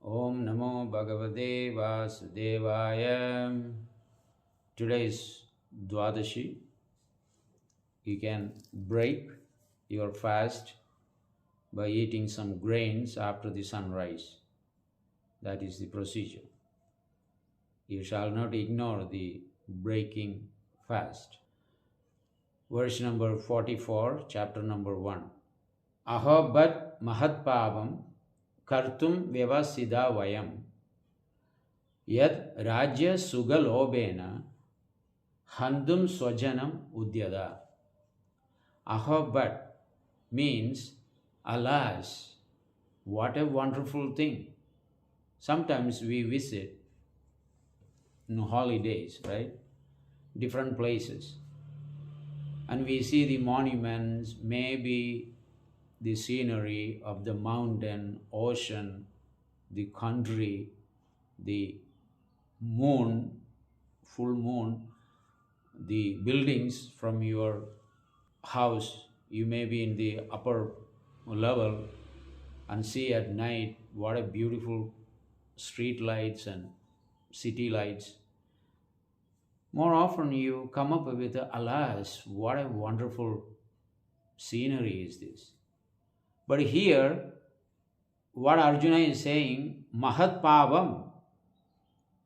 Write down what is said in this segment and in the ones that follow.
Om Namo Bhagavate Vasudevaya. Today is Dwadashi. You can break your fast by eating some grains after the sunrise. That is the procedure. You shall not ignore the breaking fast. Verse number 44, chapter number 1. Ahobat mahatpavam kartum vyavasida vayam yad rajya sugalobena handum swajanam udyada. Ahobat means, alas, what a wonderful thing. Sometimes we visit in holidays, right? Different places. And we see the monuments, maybe the scenery of the mountain, ocean, the country, the moon, full moon, the buildings from your house. You may be in the upper level and see at night what a beautiful street lights and city lights. More often you come up with, alas, what a wonderful scenery is this. But here, what Arjuna is saying, Mahat Pavam,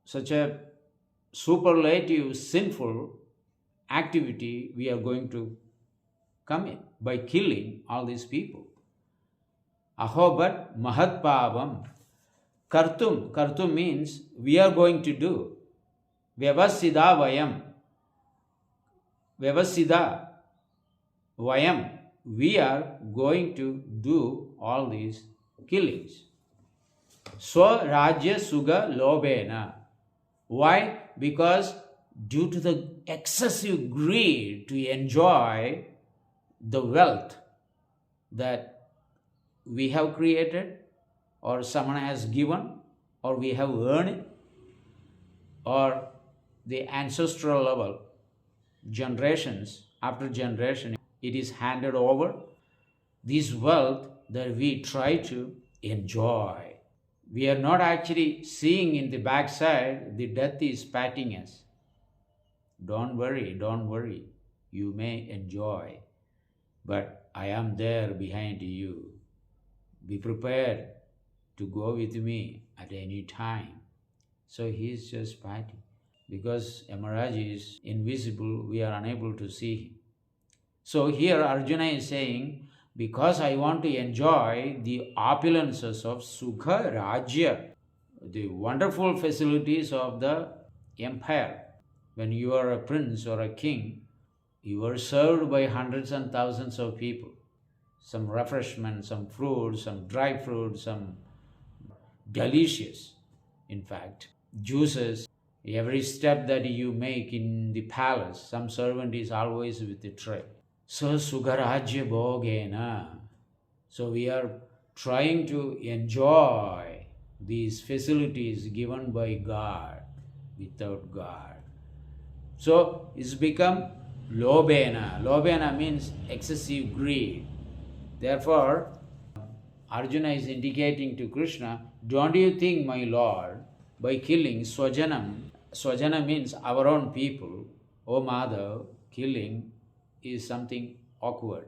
such a superlative, sinful activity we are going to commit by killing all these people. Ahobat Mahat Pavam. Kartum means we are going to do. Vyavasida Vayam. Vyavasida Vayam. We are going to do all these killings. Rajya Suga Lobena. Why? Because due to the excessive greed to enjoy the wealth that we have created, or someone has given, or we have earned it, or the ancestral level, generations after generation, it is handed over. This wealth that we try to enjoy. We are not actually seeing in the backside, the death is patting us. Don't worry. You may enjoy, but I am there behind you. Be prepared to go with me at any time. So he is just patting. Because Maharaj is invisible, we are unable to see him. So here Arjuna is saying, because I want to enjoy the opulences of Sukha Rajya, the wonderful facilities of the empire. When you are a prince or a king, you are served by hundreds and thousands of people. Some refreshment, some fruits, some dry fruits, some delicious, in fact, juices. Every step that you make in the palace, some servant is always with a tray. So Sugarajya Bhogena. So we are trying to enjoy these facilities given by God without God. So it's become Lobena. Lobena means excessive greed. Therefore, Arjuna is indicating to Krishna, don't you think, my Lord, by killing Swajana means our own people, O Madhav, killing is something awkward.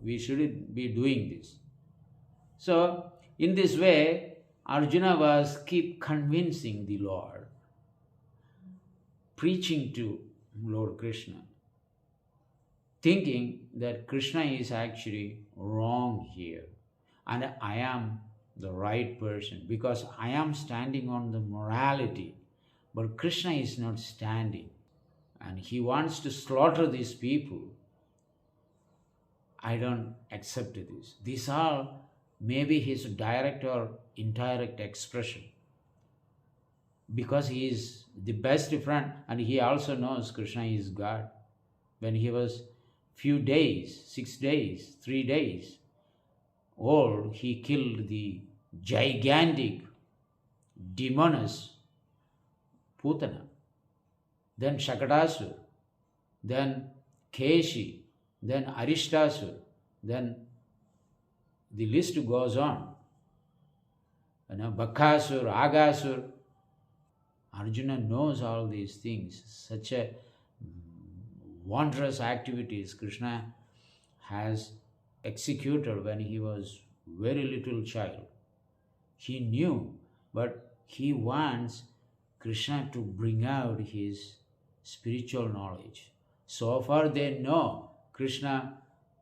We shouldn't be doing this. So, in this way, Arjuna was keep convincing the Lord, preaching to Lord Krishna, thinking that Krishna is actually wrong here and I am the right person because I am standing on the morality, but Krishna is not standing and he wants to slaughter these people. I don't accept this. These are maybe his direct or indirect expression because he is the best friend and he also knows Krishna is God. When he was few days, 6 days, 3 days old, he killed the gigantic demoness Putana, then Shakatasur, then Keshi, then Arishtasur, then the list goes on. Bakasur, Agasur. Arjuna knows all these things. Such a wondrous activities Krishna has executed when he was very little child. He knew, but he wants Krishna to bring out his spiritual knowledge. So far they know Krishna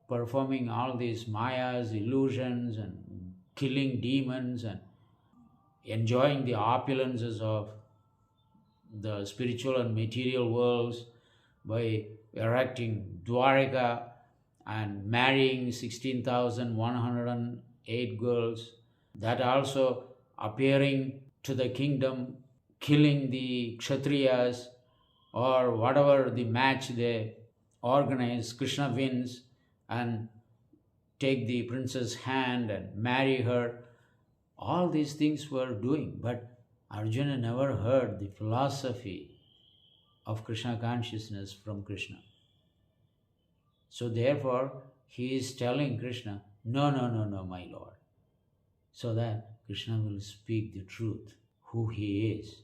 performing all these mayas, illusions, and killing demons and enjoying the opulences of the spiritual and material worlds by erecting Dwarika and marrying 16,108 girls. That also appearing to the kingdom, killing the Kshatriyas or whatever the match they organize, Krishna wins and take the princess' hand and marry her. All these things were doing, but Arjuna never heard the philosophy of Krishna consciousness from Krishna. So therefore, he is telling Krishna, no, my Lord. So that Krishna will speak the truth, who he is.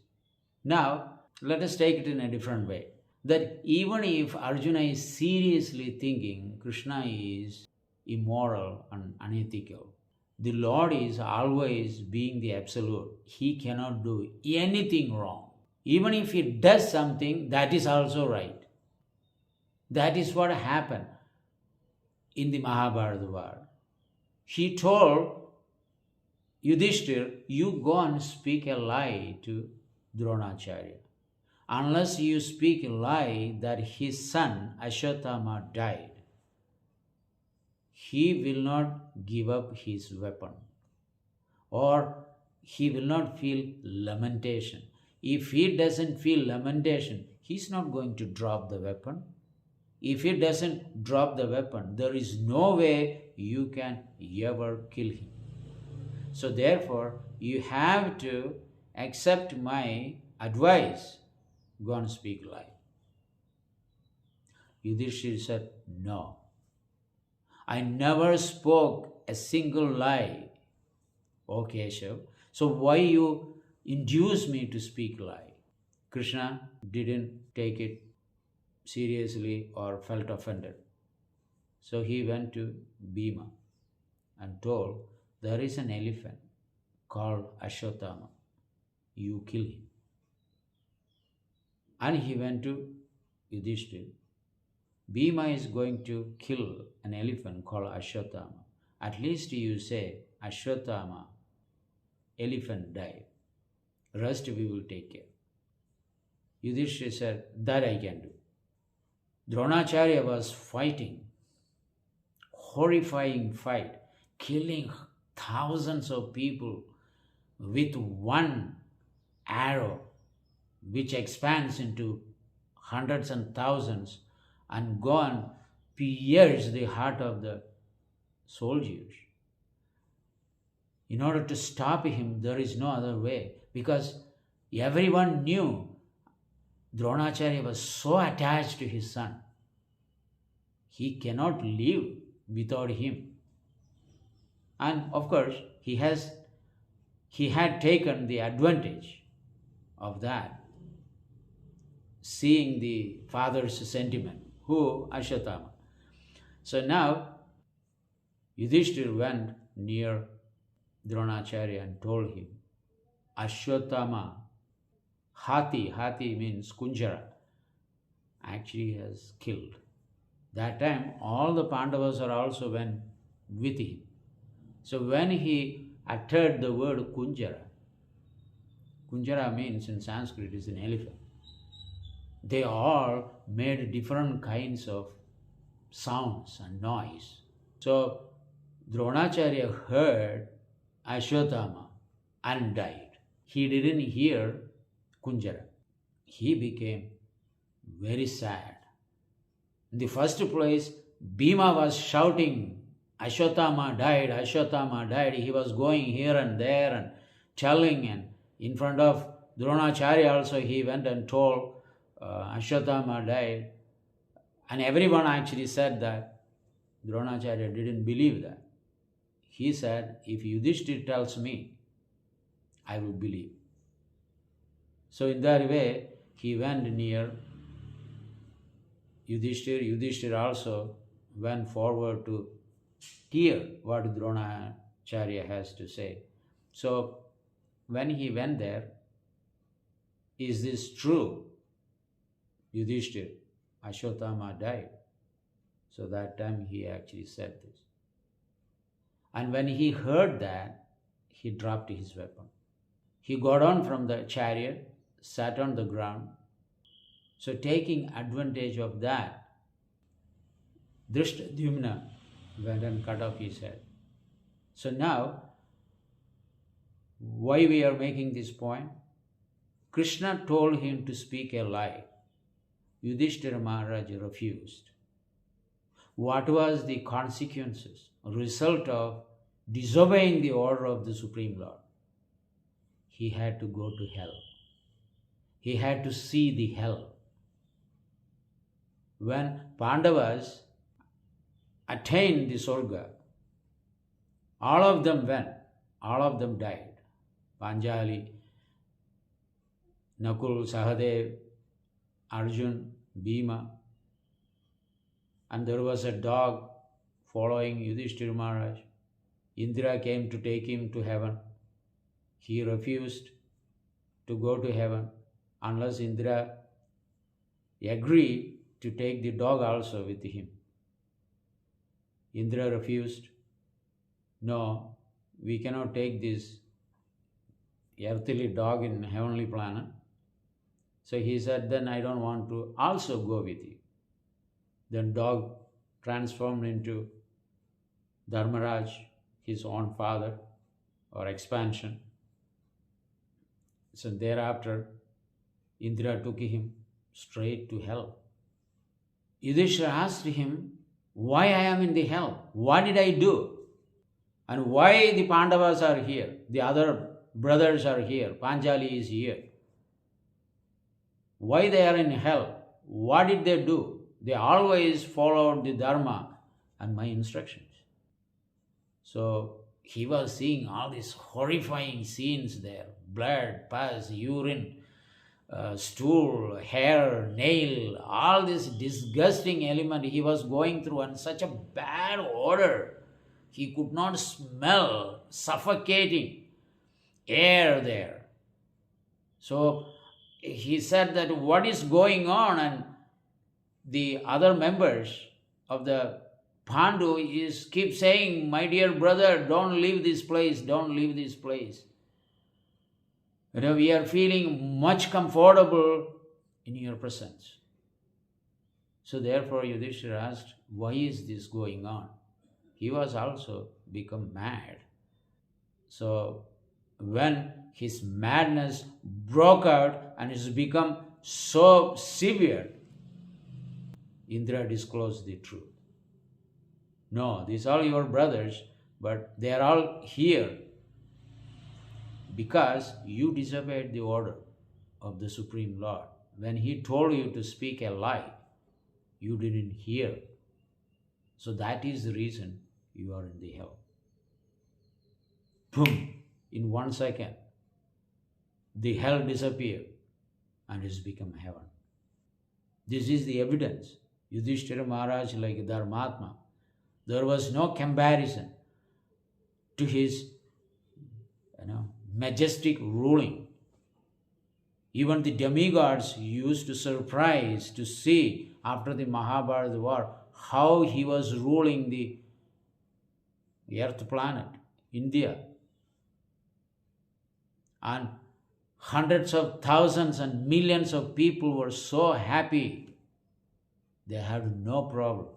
Now, let us take it in a different way. That even if Arjuna is seriously thinking Krishna is immoral and unethical, the Lord is always being the absolute. He cannot do anything wrong. Even if he does something, that is also right. That is what happened in the Mahabharata war. He told Yudhishtir, you go and speak a lie to Dronacharya. Unless you speak a lie that his son Ashwatthama died, he will not give up his weapon, or he will not feel lamentation. If he doesn't feel lamentation, he's not going to drop the weapon. If he doesn't drop the weapon, there is no way you can ever kill him. So therefore, you have to accept my advice. Go and speak lie. Yudhishthir said, no. I never spoke a single lie, O Keshav. So why you induce me to speak lie? Krishna didn't take it seriously or felt offended. So he went to Bhima and told, there is an elephant called Ashwatthama. You kill him. And he went to Yudhishthir. Bhima is going to kill an elephant called Ashwatthama. At least you say, Ashwatthama, elephant died. Rest we will take care. Yudhishthir said, that I can do. Dronacharya was fighting, horrifying fight, killing thousands of people with one arrow, which expands into hundreds and thousands and go and pierce the heart of the soldiers. In order to stop him, there is no other way, because everyone knew Dronacharya was so attached to his son. He cannot live without him. And of course, he had taken the advantage of that, seeing the father's sentiment, who Ashwatthama. So now Yudhishthir went near Dronacharya and told him, Ashwatthama, Hathi means Kunjara, actually has killed. That time all the Pandavas are also went with him. So when he uttered the word Kunjara, Kunjara means in Sanskrit is an elephant. They all made different kinds of sounds and noise. So Dronacharya heard Ashwatthama and died. He didn't hear Kunjara. He became very sad. In the first place, Bhima was shouting, Ashwatthama died, Ashwatthama died. He was going here and there and telling, and in front of Dronacharya also he went and told Ashwatthama died. And everyone actually said that. Dronacharya didn't believe that. He said, if Yudhishthir tells me I will believe. So in that way, he went near Yudhishthir. Yudhishthir also went forward to hear what Dronacharya has to say. So when he went there, is this true? Yudhishthir, Ashwatthama died. So that time he actually said this. And when he heard that, he dropped his weapon. He got on from the chariot, sat on the ground. So taking advantage of that, Drishtadyumna went and cut off his head. So now, why we are making this point? Krishna told him to speak a lie. Yudhishthira Maharaj refused. What was the consequences, result of disobeying the order of the Supreme Lord? He had to go to hell. He had to see the hell. When Pandavas attained the Swarga, all of them went, all of them died. Panjali, Nakul, Sahadev, Arjun, Bhima, and there was a dog following Yudhishthira Maharaj. Indra came to take him to heaven. He refused to go to heaven unless Indra agreed to take the dog also with him. Indra refused. No, we cannot take this earthly dog in heavenly planet. So he said, then I don't want to also go with you. Then dog transformed into Dharmaraj, his own father, or expansion. So thereafter, Indra took him straight to hell. Yudhishthira asked him, why I am in the hell? What did I do? And why the Pandavas are here? The other brothers are here. Panjali is here. Why they are in hell? What did they do? They always followed the Dharma and my instructions. So he was seeing all these horrifying scenes there. Blood, pus, urine, stool, hair, nail, all this disgusting element he was going through, and such a bad odor. He could not smell suffocating air there. So he said that what is going on, and the other members of the Pandu keep saying, my dear brother, don't leave this place, don't leave this place. We are feeling much comfortable in your presence. So therefore Yudhishthira asked, why is this going on? He was also become mad. So when his madness broke out and it's become so severe, Indra disclosed the truth. No, these are your brothers, but they are all here because you disobeyed the order of the Supreme Lord. When he told you to speak a lie, you didn't hear. So that is the reason you are in the hell. Boom! In 1 second, the hell disappeared and it's become heaven. This is the evidence. Yudhishthira Maharaj, like Dharmatma, there was no comparison to his majestic ruling. Even the demigods used to surprise to see after the Mahabharata war how he was ruling the earth planet, India. And hundreds of thousands and millions of people were so happy. They had no problem.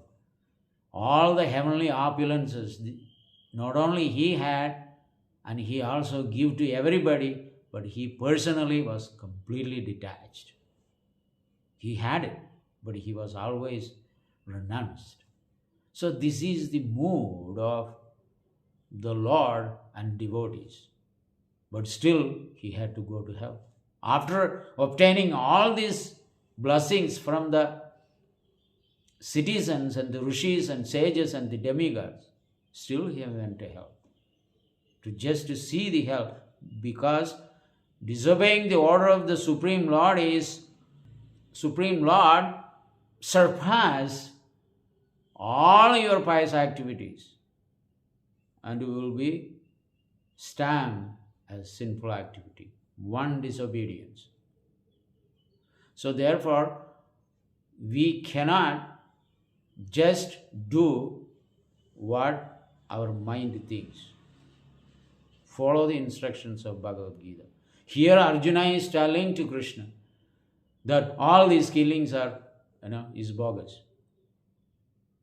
All the heavenly opulences, not only he had, and he also gave to everybody, but he personally was completely detached. He had it, but he was always renounced. So this is the mood of the Lord and devotees. But still, he had to go to hell. After obtaining all these blessings from the citizens and the rishis and sages and the demigods, still he went to hell. To see the hell. Because disobeying the order of the Supreme Lord surpass all your pious activities, and you will be stamped as sinful activity, one disobedience. So therefore, we cannot just do what our mind thinks. Follow the instructions of Bhagavad Gita. Here Arjuna is telling to Krishna that all these killings are, is bogus.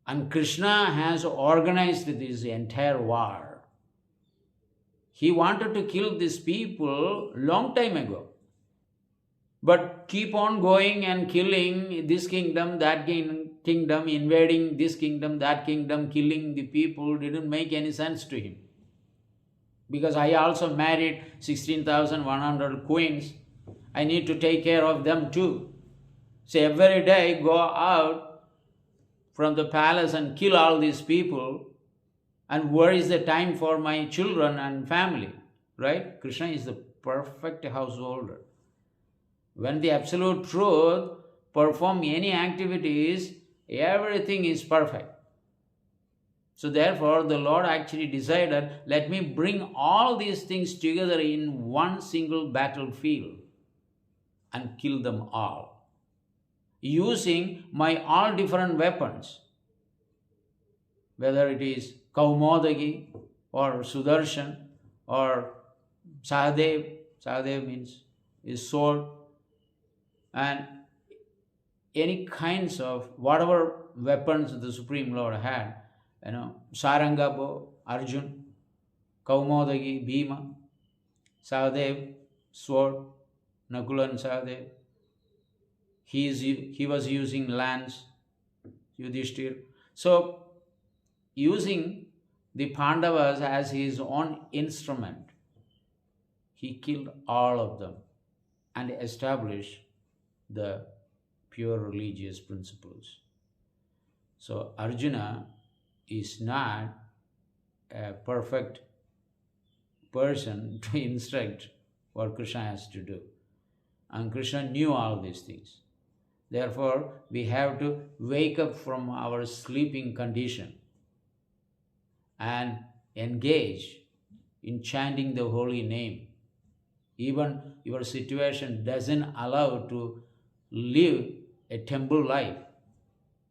And Krishna has organized this entire war. He wanted to kill these people long time ago. But keep on going and killing this kingdom, that kingdom, invading this kingdom, that kingdom, killing the people didn't make any sense to him. Because I also married 16,100 queens. I need to take care of them too. So every day go out from the palace and kill all these people. And where is the time for my children and family? Right? Krishna is the perfect householder. When the absolute truth perform any activities, everything is perfect. So therefore, the Lord actually decided, let me bring all these things together in one single battlefield and kill them all, using my all different weapons, whether it is Kaumodagi or Sudarshan or Sahadev. Sahadev means his sword, and any kinds of whatever weapons the Supreme Lord had, Saranga bow, Arjun, Kaumodagi, Bhima, Sahadev, sword, Nakula and Sahadev. He was using lance, Yudhishtir. So, using the Pandavas as his own instrument, he killed all of them and established the pure religious principles. So Arjuna is not a perfect person to instruct what Krishna has to do. And Krishna knew all these things. Therefore, we have to wake up from our sleeping condition and engage in chanting the holy name. Even your situation doesn't allow to live a temple life,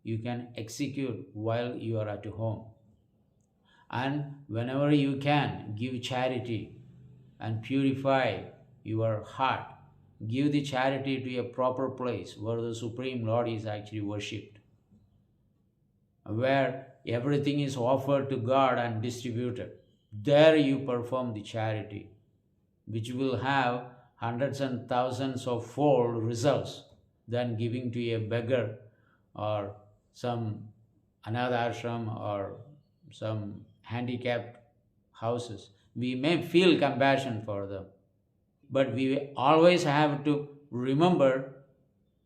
you can execute while you are at home. And whenever you can, give charity and purify your heart. Give the charity to a proper place where the Supreme Lord is actually worshipped, where everything is offered to God and distributed. There you perform the charity, which will have hundreds and thousands of fold results than giving to a beggar or some another ashram or some handicapped houses. We may feel compassion for them, but we always have to remember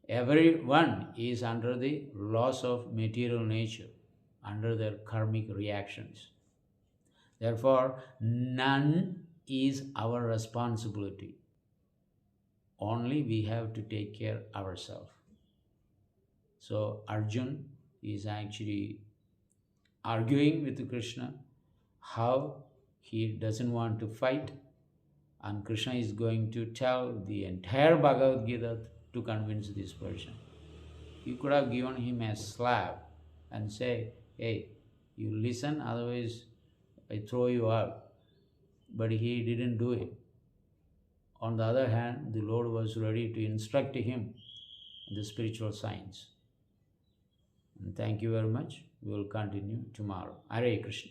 everyone is under the laws of material nature, under their karmic reactions. Therefore, none is our responsibility. Only we have to take care ourselves. So Arjun is actually arguing with Krishna how he doesn't want to fight, and Krishna is going to tell the entire Bhagavad Gita to convince this person. You could have given him a slap and say, hey, you listen, otherwise I throw you out. But he didn't do it. On the other hand, the Lord was ready to instruct him in the spiritual science. And thank you very much. We will continue tomorrow. Hare Krishna.